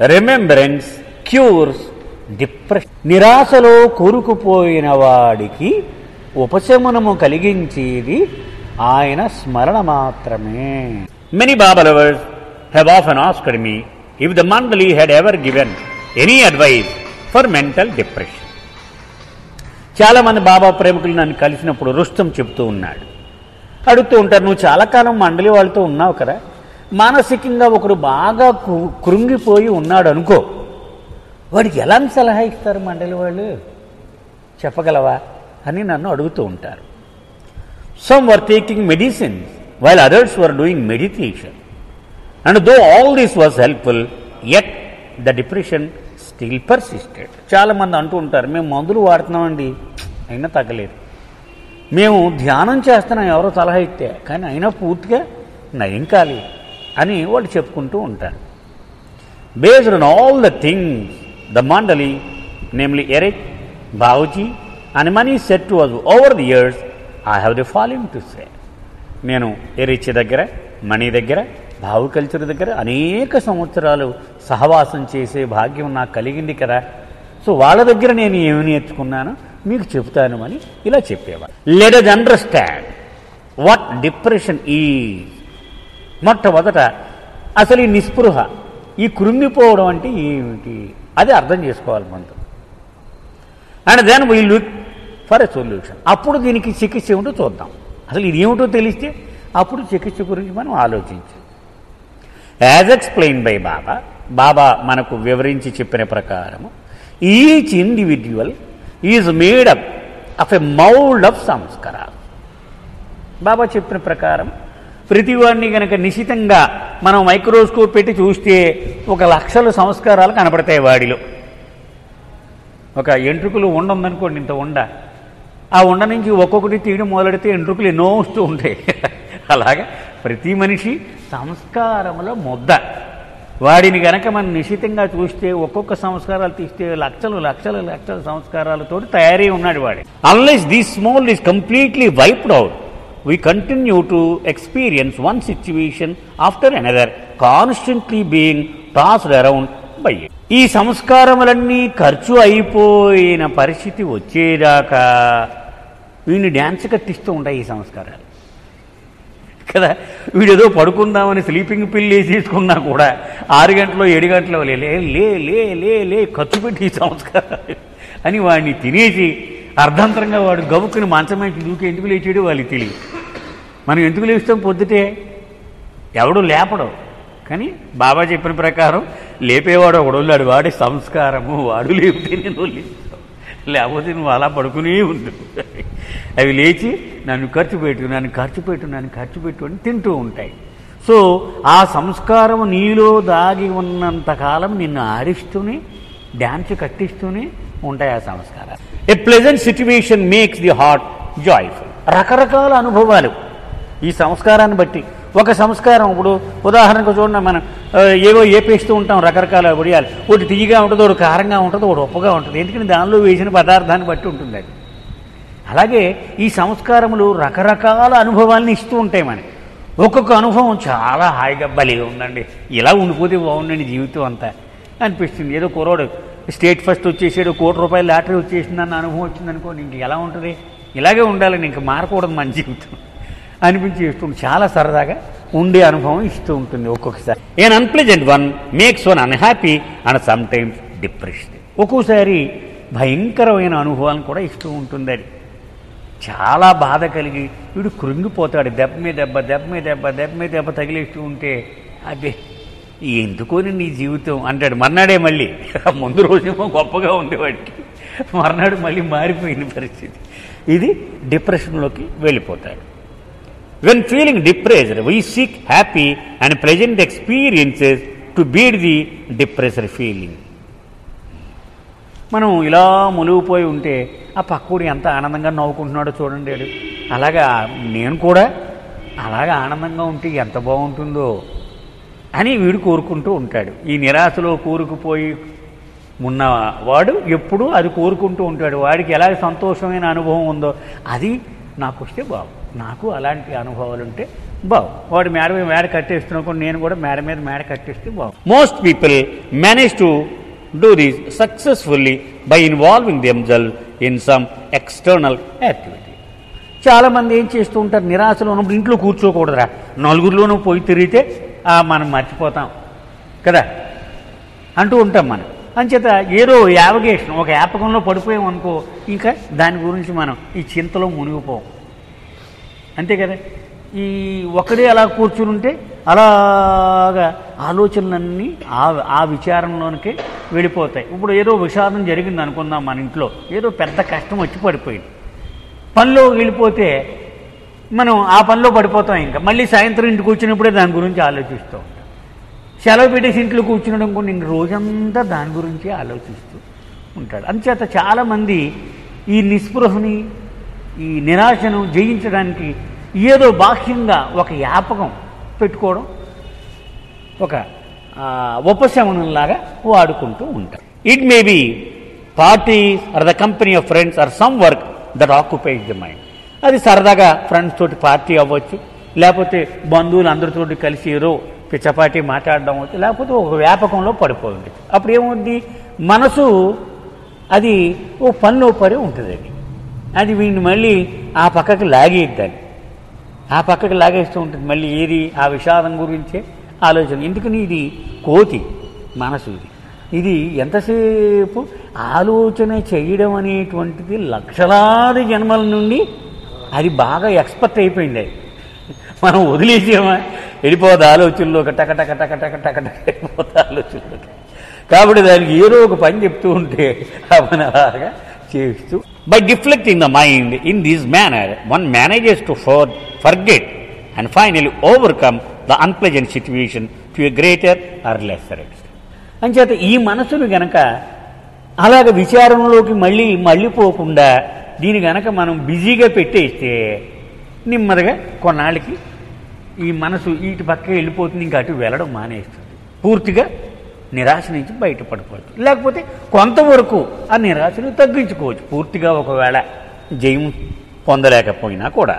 Remembrance cures depression. నిరాశలో కూరుకుపోయిన వాడికి ఉపశమనము కలిగించేది ఆయన స్మరణ మాత్రమే. Many Baba lovers have often asked me if the mandali had ever given any advice for mental depression. చాలామంది బాబా ప్రేమికులు నన్ను కలిసినప్పుడు రుస్తం చెప్తూ ఉన్నాడు, అడుగుతూ ఉంటారు, నువ్వు చాలా కాలం మండలి వాళ్ళతో ఉన్నావు కదా, మానసికంగా ఒకరు బాగా కృంగిపోయి ఉన్నాడు అనుకో, వాడికి ఎలాంటి సలహా ఇస్తారు మండలి వాళ్ళు, చెప్పగలవా అని నన్ను అడుగుతూ ఉంటారు. Some were taking medicines while others were doing meditation and though all this was helpful yet the depression still persisted. చాలామంది అంటూ ఉంటారు, మేము మందులు వాడుతున్నామండి అయినా తగ్గలేదు, మేము ధ్యానం చేస్తున్నాం ఎవరో సలహా ఇస్తే కానీ అయినా పూర్తిగా నయం కాలేదు అని వాళ్ళు చెప్పుకుంటూ ఉంటారు. Based on all the things the mandali namely Eruch, Bhauji and Mani said to us over the years I have the following to say. నేను ఎరిచ్ దగ్గర, మనీ దగ్గర, భావు కల్చర్ దగ్గర అనేక సంవత్సరాలు సహవాసం చేసే భాగ్యం నాకు కలిగింది కదా, సో వాళ్ళ దగ్గర నేను ఏమి నేర్చుకున్నానో మీకు చెప్తాను అని ఇలా చెప్పేవాడు. Let us understand what depression is. మొట్టమొదట అసలు ఈ నిస్పృహ, ఈ కృంగిపోవడం అంటే ఏమిటి అది అర్థం చేసుకోవాలి మనం. And then we look for a solution. అప్పుడు దీనికి చికిత్స ఏమిటో చూద్దాం. అసలు ఇది ఏమిటో తెలిస్తే అప్పుడు చికిత్స గురించి మనం ఆలోచించాలి. యాజ్ ఎక్స్ప్లెయిన్ బై బాబా, బాబా మనకు వివరించి చెప్పిన ప్రకారం each individual is made up of a mould of సంస్కారాలు. బాబా చెప్పిన ప్రకారం ప్రతివాడిని కనుక నిశితంగా మనం మైక్రోస్కోప్ పెట్టి చూస్తే 1,00,000 సంస్కారాలు కనపడతాయి వాడిలో. ఒక ఎంట్రుకలు ఉందనుకోండి, ఇంత ఉండ, ఆ ఉండ నుంచి ఒక్కొక్కటి తీయడం మొదలెడితే ఎంట్రుకలు ఎన్నో వస్తూ ఉంటాయి. అలాగా ప్రతి మనిషి సంస్కారముల ముద్ద. వాడిని గనక మనం నిశితంగా చూస్తే ఒక్కొక్క సంస్కారాలు తీస్తే లక్షల సంస్కారాలతో తయారై ఉన్నాడు వాడు. Unless this small is completely wiped out, we continue to experience one situation after another, constantly being tossed around by it. ఈ సంస్కారములన్నీ ఖర్చు అయిపోయిన పరిస్థితి వచ్చేదాకా వీడిని డ్యాన్స్ కట్టిస్తూ ఉంటాయి ఈ సంస్కారాలు కదా. వీడేదో పడుకుందామని స్లీపింగ్ పిల్ వేసేసుకున్నా కూడా 6 గంటలో 7 గంటలో లే లే లే లే లే ఖర్చు పెట్టి ఈ సంస్కారాలు అని వాడిని తినేసి అర్ధంతరంగా వాడు గబుక్కుని మంచమేసి దూకి ఎందుకు లేచాడు వాళ్ళకి తెలియదు. మనం ఎందుకు లేస్తాం పొద్దుటే, ఎవడు లేపడం, కానీ బాబా చెప్పిన ప్రకారం లేపేవాడు ఒకడున్నాడు, వాడి సంస్కారము, వాడు లేపితే నేను లేస్తాం, లేకపోతే నువ్వు అలా పడుకునే ఉండు. అవి లేచి నన్ను ఖర్చు పెట్టు అని తింటూ ఉంటాయి. సో ఆ సంస్కారం నీలో దాగి ఉన్నంతకాలం నిన్ను ఆడిస్తూనే డ్యాన్స్ కట్టిస్తూనే ఉంటాయి ఆ సంస్కారాలు. A pleasant situation makes the heart joyful. రకరకాల అనుభవాలు ఈ సంస్కారాన్ని బట్టి. ఒక సంస్కారం ఇప్పుడు ఉదాహరణకు చూడండి, మనం ఏవో ఏపేస్తూ ఉంటాం రకరకాల వడియాలు, ఒకటి తీయగా ఉంటుంది, ఒకటి కారంగా ఉంటుంది, ఒకటి ఉప్పగా ఉంటుంది, ఎందుకని దానిలో వేసిన పదార్థాన్ని బట్టి ఉంటుంది అది. అలాగే ఈ సంస్కారములు రకరకాల అనుభవాలను ఇస్తూ ఉంటాయి మనకి. ఒక్కొక్క అనుభవం చాలా హాయిగా బలిగా ఉందండి, ఇలా ఉండిపోతే బాగుండండి జీవితం అంతా అనిపిస్తుంది. ఏదో కుర్రోడు స్టేట్ ఫస్ట్ వచ్చేసాడు, ₹1,00,00,000 లాటరీ వచ్చేసిందన్న అనుభవం వచ్చిందనుకోండి, ఇంక ఎలా ఉంటుంది, ఇలాగే ఉండాలని, ఇంక మారకూడదు మన జీవితం అనిపించి ఇస్తుంది. చాలా సరదాగా ఉండే అనుభవం ఇస్తూ ఉంటుంది ఒక్కొక్కసారి. An unpleasant one makes one unhappy and sometimes depressed. ఒక్కోసారి భయంకరమైన అనుభవాలను కూడా ఇస్తూ ఉంటుంది. అది చాలా బాధ కలిగి వీడు కృంగిపోతాడు, దెబ్బ మీద దెబ్బ తగిలేస్తూ ఉంటే అదే ఎందుకోని నీ జీవితం అంటాడు. మర్నాడే మళ్ళీ, ముందు రోజేమో గొప్పగా ఉండేవాడికి, మర్నాడు మళ్ళీ మారిపోయిన పరిస్థితి. ఇది డిప్రెషన్లోకి వెళ్ళిపోతాడు. When feeling depressed we seek happy and pleasant experiences to beat the depressed feeling. మనం ఇలా మునిగిపోయి ఉంటే ఆ పక్కూడి ఎంత ఆనందంగా నవ్వుకుంటున్నాడో చూడండి. అలాగా నేను కూడా అలాగా ఆనందంగా ఉంటే ఎంత బాగుంటుందో అని వీడు కోరుకుంటూ ఉంటాడు. ఈ నిరాశలో కూరుకుపోయి ఉన్నవాడు ఎప్పుడూ అది కోరుకుంటూ ఉంటాడు. వాడికి ఎలా సంతోషమైన అనుభవం ఉందో అది నాకు వస్తే బాగు, నాకు అలాంటి అనుభవాలు ఉంటే వాడు మేడ మీద మేడ కట్టేస్తున్నా నేను కూడా మేడ మీద మేడ కట్టేస్తే most people manage to do this successfully by involving themselves in some external activity. చాలామంది ఏం చేస్తూ ఉంటారు, నిరాశలో ఉన్నప్పుడు ఇంట్లో కూర్చోకూడదురా, నలుగురిలోనూ పోయి తిరిగితే మనం మర్చిపోతాం కదా అంటూ ఉంటాం మనం. అంచేత ఏదో యావగేషన్ ఒక యాపకంలో పడిపోయాం అనుకో, ఇంకా దాని గురించి మనం ఈ చింతలో మునిగిపోం, అంతే కదా. ఈ ఒక్కడే అలా కూర్చుని ఉంటే అలాగా ఆలోచనలన్నీ ఆ విచారంలోనికే వెళ్ళిపోతాయి. ఇప్పుడు ఏదో విషాదం జరిగింది అనుకుందాం మన ఇంట్లో, ఏదో పెద్ద కష్టం వచ్చి పడిపోయింది, పనిలో వెళ్ళిపోతే మనం ఆ పనిలో పడిపోతాం. ఇంకా మళ్ళీ సాయంత్రం ఇంటికి వచ్చినప్పుడే దాని గురించి ఆలోచిస్తూ ఉంటాం. సెలవు పెట్టేసి ఇంట్లో కూర్చునడం కూడా ఇంక రోజంతా దాని గురించి ఆలోచిస్తూ ఉంటాడు. అందుచేత చాలామంది ఈ నిస్పృహని ఈ నిరాశను జయించడానికి ఏదో బాహ్యంగా ఒక యాపకం పెట్టుకోవడం, ఒక ఉపశమనంలాగా వాడుకుంటూ ఉంటారు. It may be parties or the company of friends or some work that occupies the mind. అది సరదాగా ఫ్రెండ్స్ తోటి పార్టీ అవ్వచ్చు, లేకపోతే బంధువులు అందరితోటి కలిసి ఏదో పిచ్చపాటి మాట్లాడడం అవచ్చు, లేకపోతే ఒక వ్యాపకంలో పడిపోయింది. అప్పుడు ఏమవుద్ది, మనసు అది ఓ పనిలో పడి ఉంటుంది, అది వీడిని మళ్ళీ ఆ పక్కకి లాగేద్దాన్ని, ఆ పక్కకి లాగేస్తూ ఉంటుంది. మళ్ళీ ఏది ఆ విషాదం గురించే ఆలోచన. ఎందుకని ఇది కోతి మనసు, ఇది ఎంతసేపు ఆలోచన చేయడం అనేటువంటిది లక్షలాది జన్మల నుండి అది బాగా ఎక్స్పర్ట్ అయిపోయింది. అది మనం వదిలేసామా వెళ్ళిపోదు ఆలోచనలో, టక టక టక టక టక టక వెళ్ళిపోతే ఆలోచనలోకి. కాబట్టి దానికి ఏదో ఒక పని చెప్తూ ఉంటే అవన్నీ అలాగా చేస్తూ. By deflecting the mind in this manner one manages to forget and finally overcome the unpleasant situation to a greater are lesser extent. అంచేత ఈ మనసును గనక అలాగ విచారంలోకి మళ్ళీపోకుండా దీని గనక మనం బిజీగా పెట్టేస్తే నెమ్మదిగా కొన్నాళ్ళకి ఈ మనసు ఇటు పక్క వెళ్ళిపోతుంది, ఇంకా అటు వెళ్ళడం మానేస్తుంది, పూర్తిగా నిరాశ నుంచి బయటపడిపోతుంది. లేకపోతే కొంతవరకు ఆ నిరాశను తగ్గించుకోవచ్చు, పూర్తిగా ఒకవేళ జయం పొందలేకపోయినా కూడా.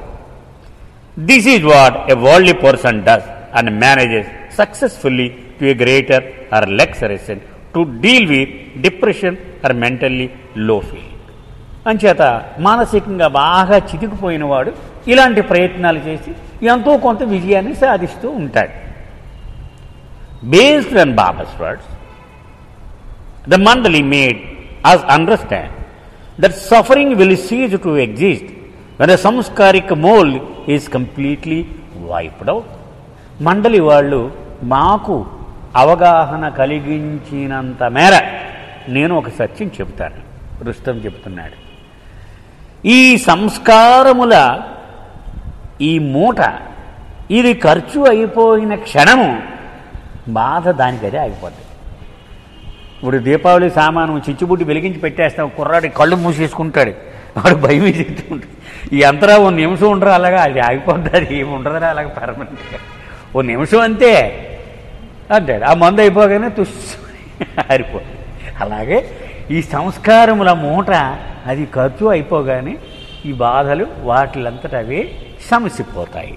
This is what a worldly person does and manages successfully to a greater are lesser extent to deal with depression are mentally లో ఫీలింగ్. అంచేత మానసికంగా బాగా చితికిపోయిన వాడు ఇలాంటి ప్రయత్నాలు చేసి ఎంతో కొంత విజయాన్ని సాధిస్తూ ఉంటాడు. Based on Baba's words, the Mandali made us understand that suffering will cease to exist when the samskaric mold is completely wiped out. మండలి వాళ్ళు మాకు అవగాహన కలిగించినంత మేర నేను ఒక సత్యం చెబుతాను. రుస్తం చెబుతున్నాడు, ఈ సంస్కారముల ఈ మూట ఇది ఖర్చు అయిపోయిన క్షణము బాధ దానికి అదే ఆగిపోద్ది. ఇప్పుడు దీపావళి సామాను చిచ్చుబుడ్డి వెలిగించి పెట్టేస్తాం, కుర్రాడి కళ్ళు మూసేసుకుంటాడు, వాడు భయం వేసేస్తుంటాడు. ఈ యంత్రా ఓ నిమిషం ఉండరా అలాగా, అది ఆగిపోద్ది, అది ఏమి ఉండదురా అలాగే పర్మనెంట్గా, ఓ నిమిషం అంతే అంటాడు. ఆ మందు అయిపోగానే తుస్సు ఆరిపోతుంది. అలాగే ఈ సంస్కారముల మూట అది ఖర్చు అయిపోగానే ఈ బాధలు వాటిలంతట అవే సమసిపోతాయి.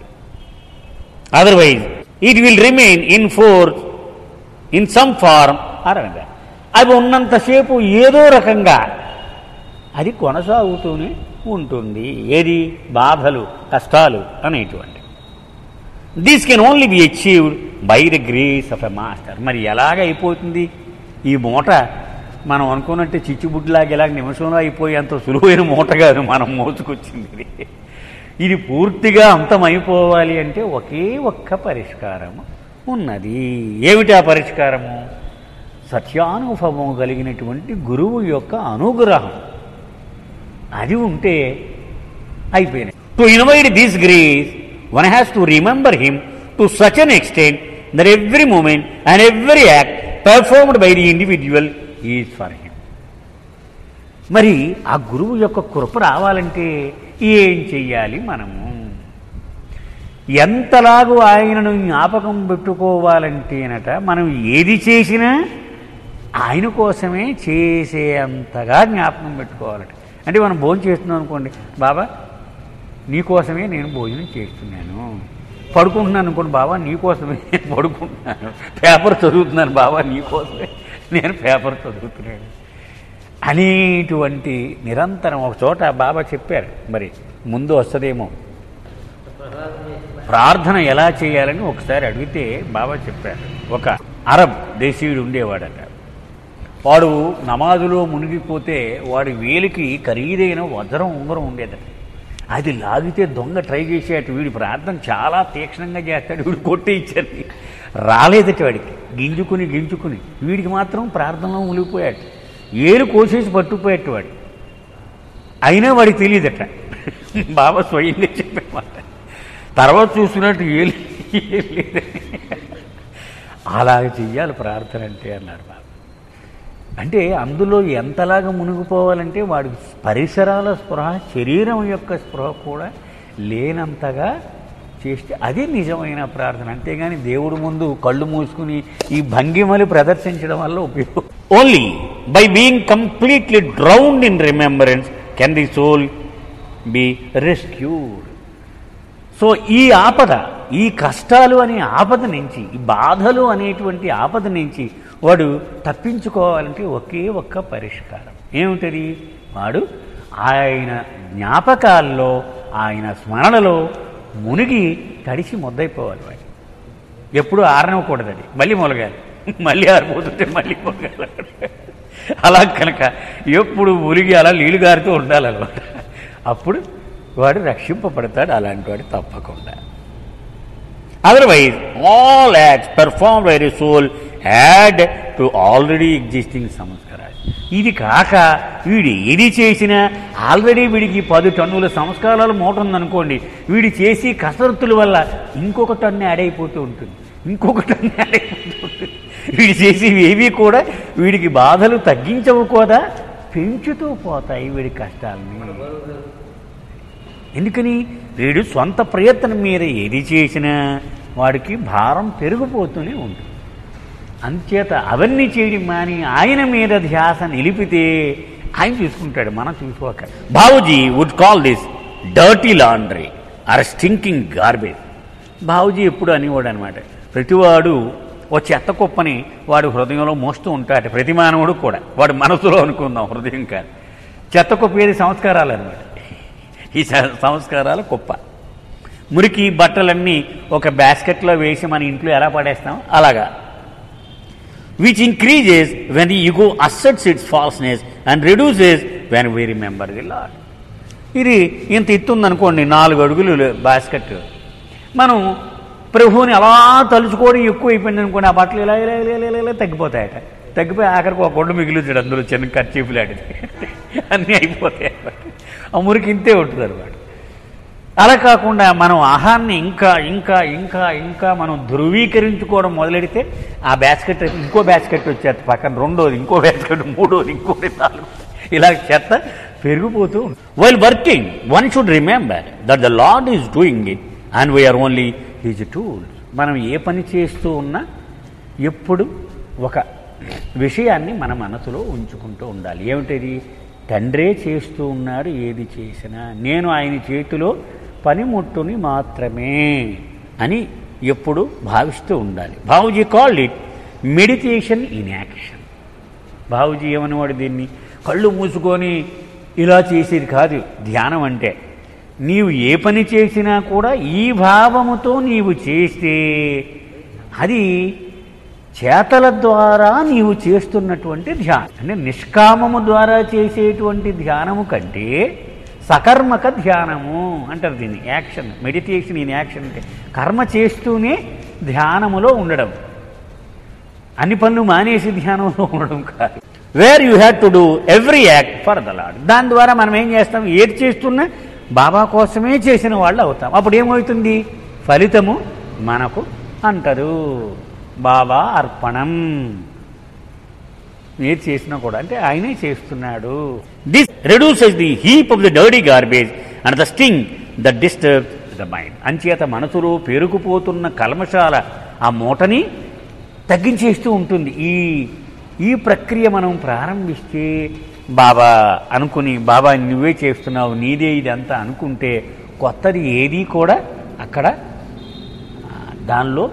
Otherwise it will remain in force in some form or another. అవి ఉన్నంతసేపు ఏదో రకంగా అది కొనసాగుతూనే ఉంటుంది. ఏది బాధలు కష్టాలు అనేటువంటి. This can only be achieved by the grace of a master. మరి ఎలాగ అయిపోతుంది ఈ మూట? మనం అనుకున్నట్టు చిచ్చుబుడ్లాగా ఇలాగ నిమిషంలో అయిపోయి అంత సులువైన మూట కాదు మనం మోసుకొచ్చింది. ఇది పూర్తిగా అంతమైపోవాలి అంటే ఒకే ఒక్క పరిష్కారము ఉన్నది. ఏమిటి ఆ పరిష్కారము? సత్యానుభవం కలిగినటువంటి గురువు యొక్క అనుగ్రహం. అది ఉంటే అయిపోయినాయి. To invite this grace one has to remember him to such an extent that every moment and every act performed by the individual is for him. మరి ఆ గురువు యొక్క కృప రావాలంటే ఏం చెయ్యాలి మనము? ఎంతలాగూ ఆయనను జ్ఞాపకం పెట్టుకోవాలంటేనట మనం ఏది చేసినా ఆయన కోసమే చేసేంతగా జ్ఞాపకం పెట్టుకోవాలట. అంటే మనం భోజనం చేస్తున్నాం అనుకోండి, బాబా నీకోసమే నేను భోజనం చేస్తున్నాను, పడుకుంటున్నాను అనుకోండి, బాబా నీకోసమే నేను పడుకుంటున్నాను, పేపర్ చదువుతున్నాను బాబా నీకోసమే నేను పేపర్ చదువుతున్నాను అనేటువంటి నిరంతరం. ఒక చోట బాబా చెప్పారు, మరి ముందు వస్తుందేమో ప్రార్థన ఎలా చేయాలని ఒకసారి అడిగితే బాబా చెప్పారు. ఒక అరబ్ దేశీయుడు ఉండేవాడట. వాడు నమాజులో మునిగిపోతే వాడి వేలికి ఖరీదైన వజ్రం ఉంగరం ఉండేదట. అది లాగితే దొంగ ట్రై చేసేట. వీడి ప్రార్థన చాలా తీక్షణంగా చేస్తాడు, వీడు కొట్టి ఇచ్చాడు, రాలేదట వాడికి. గింజుకుని వీడికి మాత్రం ప్రార్థనలో మునిగిపోయాడు. ఏలు కోసేసి పట్టుకుపోయేట వాడు. అయినా వాడికి తెలియదట. బాబా స్వయంగా చెప్పేమాట. తర్వాత చూస్తున్నట్టు ఏలు లేదని. అలాగ చెయ్యాలి ప్రార్థన అంటే అన్నారు బాబా. అంటే అందులో ఎంతలాగా మునిగిపోవాలంటే వాడి పరిసరాల స్పృహ, శరీరం యొక్క స్పృహ కూడా లేనంతగా చేస్తే అది నిజమైన ప్రార్థన. అంతేగాని దేవుడు ముందు కళ్ళు మూసుకుని ఈ భంగిమలు ప్రదర్శించడం వల్ల ఉపయోగం. Only by being completely drowned in remembrance can the soul be rescued. So ఈ ఆపద, ఈ కష్టాలు అనే ఆపద నుంచి, ఈ బాధలు అనేటువంటి ఆపద నుంచి వాడు తప్పించుకోవాలంటే ఒకే ఒక్క పరిష్కారం ఏమిటది? వాడు ఆయన జ్ఞాపకాల్లో, ఆయన స్మరణలో మునిగి తడిసి ముద్దయిపోవాలి. వాడు ఎప్పుడు ఆరనివ్వకూడదు. అది మళ్ళీ మొలగాలి, మళ్ళీ ఆరిపోతుంటే మళ్ళీ మొలగాలి. అలా కనుక ఎప్పుడు మునిగి అలా నీళ్లు గారుతూ ఉండాలన్నమాట. అప్పుడు వాడు రక్షింపబడతాడు. అలాంటి వాడు తప్పకుండా. Otherwise all acts performed by the soul add to already existing సంస్కారాలు. ఇది కాక వీడు ఏది చేసినా ఆల్రెడీ వీడికి 10 టన్నుల సంస్కారాలు మూట ఉందనుకోండి, వీడు చేసి కసరత్తుల వల్ల ఇంకొక టన్ను యాడ్ అయిపోతూ ఉంటుంది, ఇంకొక టన్ను యాడ్ అయిపోతూ ఉంటుంది. వీడు చేసి ఏవి కూడా వీడికి బాధలు తగ్గించవు కూడా, పెంచుతూ పోతాయి వీడి కష్టాలని. ఎందుకని? వీడు సొంత ప్రయత్నం మీద ఏది చేసినా వాడికి భారం పెరిగిపోతూనే ఉంటుంది. అంచేత అవన్నీ చేయడం మాని ఆయన మీద ధ్యాస నిలిపితే ఆయన చూసుకుంటాడు, మనం చూసుకోక. Babuji would call this dirty laundry or stinking garbage. Babuji ఎప్పుడు అనేవాడు అనమాట, ప్రతివాడు ఓ చెత్త కుప్పని వాడు హృదయంలో మోస్తూ ఉంటాడు. ప్రతి మానవుడు కూడా, వాడు మనసులో అనుకుందాం, హృదయం కాదు. చెత్త కుప్ప ఏది? సంస్కారాలు అనమాట. ఈ సంస్కారాల కుప్ప. మురికి బట్టలన్నీ ఒక బాస్కెట్లో వేసి మన ఇంట్లో ఎలా పడేస్తాం అలాగా. Which increases when the ego asserts its falseness and reduces when we remember the Lord. ఇది ఇంత ఎత్తుందనుకోండి, 4 అడుగులు బాస్కెట్. మనం ప్రభువుని అలా తలుచుకోవడం ఎక్కువ అయిపోయింది అనుకోండి, ఆ బట్టలు ఇలా ఇలా ఇలా ఇలా తగ్గిపోతాయట. తగ్గిపోయి ఆఖరికి ఒక కొండ మిగిలించాడు, అందులో చిన్న ఖర్చీపు లాంటిది, అన్నీ అయిపోతాయి అన్నమాట. ఆ మురికి ఇంతే ఉంటుంది అనమాట. అలా కాకుండా మనం ఆహారాన్ని ఇంకా ఇంకా ఇంకా ఇంకా మనం ధృవీకరించుకోవడం మొదలెడితే ఆ బాస్కెట్ ఇంకో బాస్కెట్ వచ్చేది, పక్కన 2వది, ఇంకో బాస్కెట్, 3వది, ఇంకోటి 4, ఇలా చెత్త పెరిగిపోతూ ఉంటుంది. While working one should remember that the lord is doing it and we are only his tools. మనం ఏ పని చేస్తూ ఉన్నా ఎప్పుడు ఒక విషయాన్ని మన మనసులో ఉంచుకుంటూ ఉండాలి. ఏమిటది? తండ్రే చేస్తూ ఉన్నాడు ఏది చేసినా, నేను ఆయన చేతిలో పనిముట్టుని మాత్రమే అని ఎప్పుడు భావిస్తూ ఉండాలి. Babuji called it meditation in action. Babuji ఏమనేవాడు దీన్ని? కళ్ళు మూసుకొని ఇలా చేసేది కాదు ధ్యానం అంటే. నీవు ఏ పని చేసినా కూడా ఈ భావముతో నీవు చేస్తే అది చేతల ద్వారా నీవు చేస్తున్నటువంటి ధ్యానం. అంటే నిష్కామము ద్వారా చేసేటువంటి ధ్యానము కంటే సకర్మక ధ్యానము అంటారు దీన్ని. యాక్షన్, మెడిటేషన్ ఇన్ యాక్షన్ అంటే కర్మ చేస్తూనే ధ్యానములో ఉండడం, అన్ని పనులు మానేసి ధ్యానంలో ఉండడం కాదు. Where you have to do every act for the lord. దాని ద్వారా మనం ఏం చేస్తాం? ఏది చేస్తున్నా బాబా కోసమే చేసిన వాళ్ళు అవుతాం. అప్పుడు ఏమవుతుంది? ఫలితము మనకు అంటారు. బాబా అర్పణం. ఏది చేసినా కూడా అంటే ఆయనే చేస్తున్నాడు. This reduces the heap of the dirty garbage and the sting that disturbs the mind. అంచేత మనసులో పేరుకుపోతున్న కల్మషాల ఆ మూటని తగ్గించేస్తూ ఉంటుంది. ఈ ప్రక్రియ మనం ప్రారంభిస్తే బాబా అనుకుని, బాబా నువ్వే చేస్తున్నావు, నీదే ఇదంతా అనుకుంటే కొత్తది ఏదీ కూడా అక్కడ దానిలో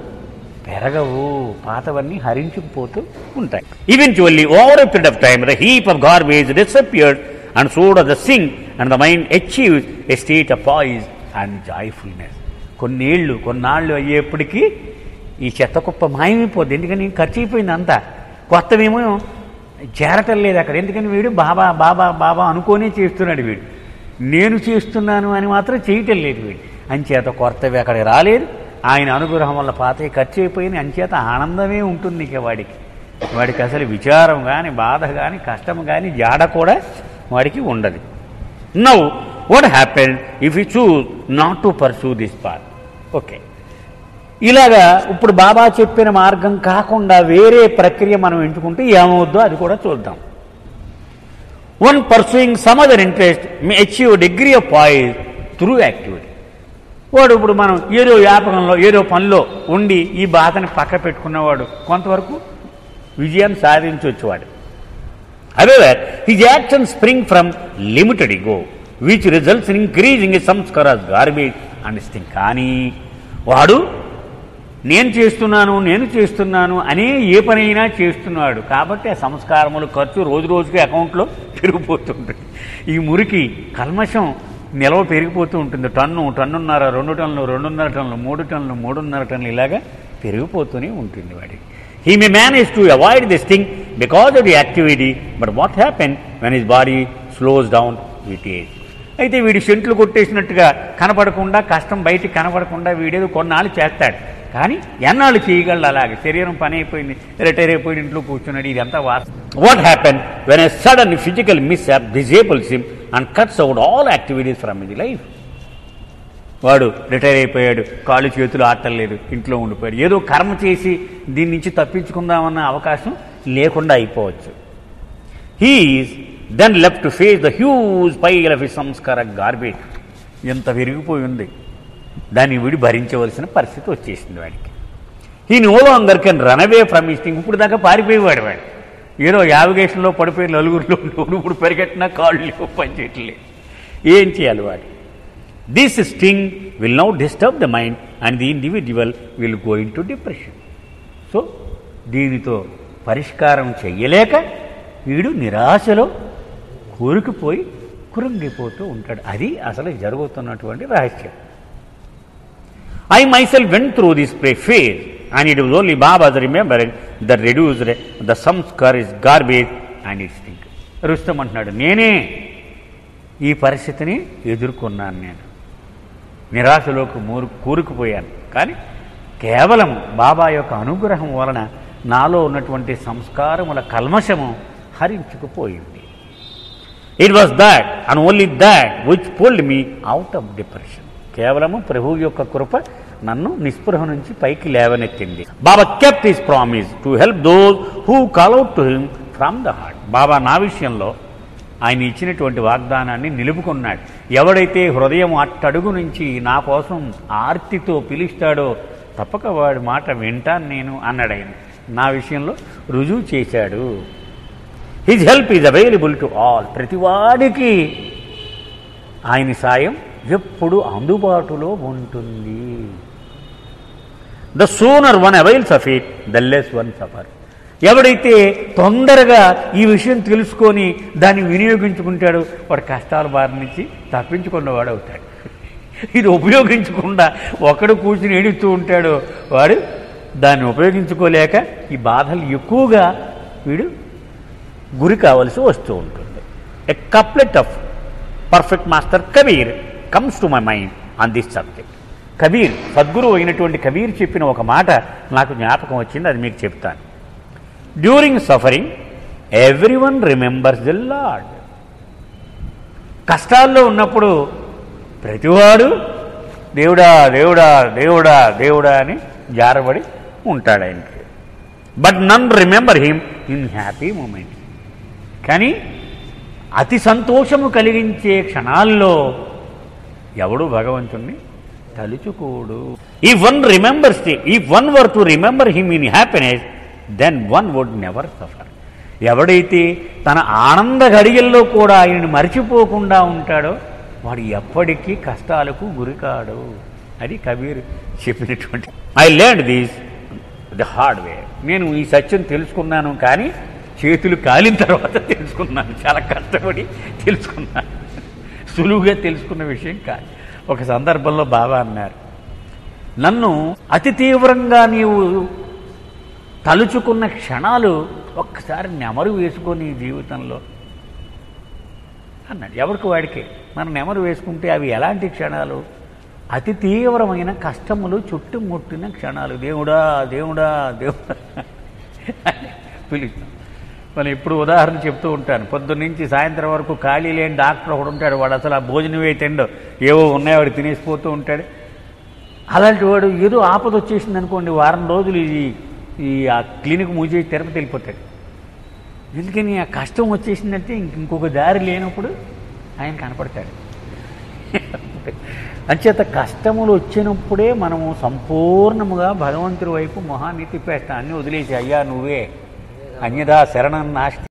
పెరగవు, పాతవన్నీ హరించుకుపోతూ ఉంటాయి. Eventually over a period of time the heap of garbage disappeared and so does the Singh and the mind achieves a state of poise and joyfulness. కొన్నాళ్ళు అయ్యేప్పటికీ ఈ చెత్త కుప్ప మాయమైపోద్ది. ఎందుకని ఖర్చు అయిపోయింది అంతా. కొత్తవేమో చేరటం లేదు అక్కడ. ఎందుకని వీడు బాబా బాబా బాబా అనుకోనే చేస్తున్నాడు. వీడు నేను చేస్తున్నాను అని మాత్రం చేయటం లేదు. వీడు అంచేత కొత్తవి అక్కడికి రాలేదు. ఆయన అనుగ్రహం వల్ల పాతవి ఖర్చు అయిపోయింది. అంచేత ఆనందమే ఉంటుంది. ఇక వాడికి అసలు విచారం కానీ, బాధ కానీ, కష్టం కానీ, జాడ కూడా వాడికి ఉండదు. Now what happen if you choose not to pursue this path? Okay, ఇలాగా ఇప్పుడు బాబా చెప్పిన మార్గం కాకుండా వేరే ప్రక్రియ మనం ఎంచుకుంటే ఏమవుద్దో అది కూడా చూద్దాం. One pursuing some other interest May achieve degree of poise through activity. వాడు ఇప్పుడు మనం ఏదో వ్యాపకంలో ఏదో పనిలో ఉండి ఈ బాధని పక్క పెట్టుకున్నవాడు కొంతవరకు విజయాన్ని సాధించవచ్చువాడు. However, his actions spring from limited ego, which results in increasing his samskaras, garbage and sting. కానీ వాడు నేను చేస్తున్నాను అనే ఏ పనైనా చేస్తున్నాడు కాబట్టి ఆ సంస్కారములు ఖర్చు రోజు రోజుకి అకౌంట్లో పెరిగిపోతుంటుంది. ఈ మురికి కల్మషం నిల్వ పెరిగిపోతూ ఉంటుంది. టన్నున్నర, 2 టన్నులు, 2.5 టన్నులు, 3 టన్నులు, 3.5 టన్నులు ఇలాగా పెరిగిపోతూనే ఉంటుంది వాడికి. He may manage to avoid this thing because of the activity, but what happens when his body slows down with age? అయితే వీడి సెంట్లు కొట్టేసినట్టుగా కనపడకుండా, కష్టం బయటికి కనపడకుండా వీడేదో కొన్నాళ్ళు చేస్తాడు. కానీ ఎన్నాళ్ళు చేయగలడు అలాగే? శరీరం పని అయిపోయింది, రిటైర్ అయిపోయి ఇంట్లో కూర్చున్నాడు. ఇదంతా వాస్తవం. What happen when a sudden physical mishap disables him and cuts out all activities from his life? వాడు రిటైర్ అయిపోయాడు, కాళ్ళు చేతులు ఆటలేదు, ఇంట్లో ఉండిపోయాడు. ఏదో కర్మ చేసి దీని నుంచి తప్పించుకుందామన్న అవకాశం లేకుండా అయిపోవచ్చు. He is then left to face the huge pile of his సంస్కార గార్బేజ్. ఎంత విరిగిపోయి ఉంది, దాన్ని వీడి భరించవలసిన పరిస్థితి వచ్చేసింది వాడికి. He no longer can run away from his thing. ఇప్పుడు దాకా పారిపోయేవాడు వాడు. ఏదో యావిగేషన్లో పడిపోయి నలుగురిలో ఇప్పుడు పరిగెట్టినా కాళ్ళు పనిచేయట్లేదు. ఏం చేయాలి వాడు? This sting will now disturb the mind and the individual will go into depression. So దీనితో పరిష్కారం చెయ్యలేక వీడు నిరాశలో కూరుకుపోయి కురుంగిపోతూ ఉంటాడు. అది అసలు జరుగుతున్నటువంటి రహస్యం. I myself went through this phase and it was only Baba's remembrance that reduced the samskaras, garbage and its stink. Rustam అంటున్నాడు, నేనే ఈ పరిస్థితిని ఎదుర్కొన్నాను. నేను నిరాశలోకి కూరుకుపోయాను. కానీ కేవలం బాబా యొక్క అనుగ్రహం వలన నాలో ఉన్నటువంటి సంస్కారముల కల్మషము హరించుకుపోయింది. It was that and only that which pulled me out of depression. కేవలము ప్రభువు యొక్క కృప నన్ను నిస్పృహ నుంచి పైకి లేవనెత్తింది. Baba kept his promise to help those who call out to him from the heart. Baba నా విషయంలో ఆయన ఇచ్చినటువంటి వాగ్దానాన్ని నిలుపుకున్నాడు. ఎవడైతే హృదయం అట్టడుగు నుంచి నా కోసం ఆర్తితో పిలుస్తాడో తప్పక వాడి మాట వింటాను నేను అన్నాడు. ఆయన నా విషయంలో రుజువు చేశాడు. His help is available to all. ప్రతివాడికి ఆయన సాయం ఎప్పుడు అందుబాటులో ఉంటుంది. The sooner one avails of it the less one suffer. ఎవడైతే తొందరగా ఈ విషయం తెలుసుకొని దాన్ని వినియోగించుకుంటాడో వాడు కష్టాల బారి నుంచి తప్పించుకున్నవాడు అవుతాడు. ఇది ఉపయోగించకుండా ఒకడు కూర్చుని ఏడుస్తూ ఉంటాడో వాడు దాన్ని ఉపయోగించుకోలేక ఈ బాధలు ఎక్కువగా వీడు గురి కావలసి వస్తూ ఉంటుంది. A couplet of perfect master Kabir comes to my mind on this subject. Kabir, సద్గురువు అయినటువంటి కబీర్ చెప్పిన ఒక మాట నాకు జ్ఞాపకం వచ్చింది, అది మీకు చెప్తాను. During suffering everyone remembers the lord. కష్టాల్లో ఉన్నప్పుడు ప్రతివాడు దేవుడా దేవుడా దేవుడా దేవుడా అని జారబడి ఉంటాడు ఆయనకి. But none remember him in happy moment. కానీ అతి సంతోషము కలిగించే క్షణాల్లో ఎవడు భగవంతుణ్ణి తలుచుకోడు. ఈ one were to remember him in happiness then one would never suffer. ఎవడైతే తన ఆనంద గడియల్లో కూడా ఆయనను మర్చిపోకుండా ఉంటాడో వాడు ఎప్పటికీ కష్టాలకు గురికాడు. అది కబీర్ చెప్పినటువంటి I learned this the hard way. నేను ఈ సత్యం తెలుసుకున్నాను, కానీ చేతులు కాలిన తర్వాత తెలుసుకున్నాను. చాలా కష్టపడి తెలుసుకున్నాను, సులువుగా తెలుసుకున్న విషయం కాదు. ఒక సందర్భంలో బాబా అన్నారు, నన్ను అతి తీవ్రంగా నీవు తలుచుకున్న క్షణాలు ఒక్కసారి నెమరు వేసుకొని జీవితంలో అన్నాడు. ఎవరికి వాడికే మనం నెమరు వేసుకుంటే అవి ఎలాంటి క్షణాలు? అతి తీవ్రమైన కష్టములు చుట్టుముట్టిన క్షణాలు. దేవుడా దేవుడా దేవుడా పిలుస్తాం. మనం ఇప్పుడు ఉదాహరణ చెప్తూ ఉంటాను. పొద్దున్నుంచి సాయంత్రం వరకు ఖాళీ లేని డాక్టర్ ఒకడు ఉంటాడు. వాడు అసలు ఆ భోజనం తిండో, ఏవో ఉన్నాయి వాడు తినేసిపోతూ ఉంటాడు. అలాంటి వాడు ఏదో ఆపద వచ్చేసింది అనుకోండి, వారం రోజులు ఆ క్లినిక్ మూసేసి తిరుపతి వెళ్ళిపోతాడు. ఎందుకని ఆ కష్టం వచ్చేసిందంటే ఇంకొక దారి లేనప్పుడు ఆయన కనపడతాడు. అంచేత కష్టములు వచ్చినప్పుడే మనము సంపూర్ణముగా భగవంతుడి వైపు మొహాన్ని తిప్పేస్తాం. అన్నీ వదిలేసి అయ్యా నువ్వే అన్యదా శరణం నాస్తి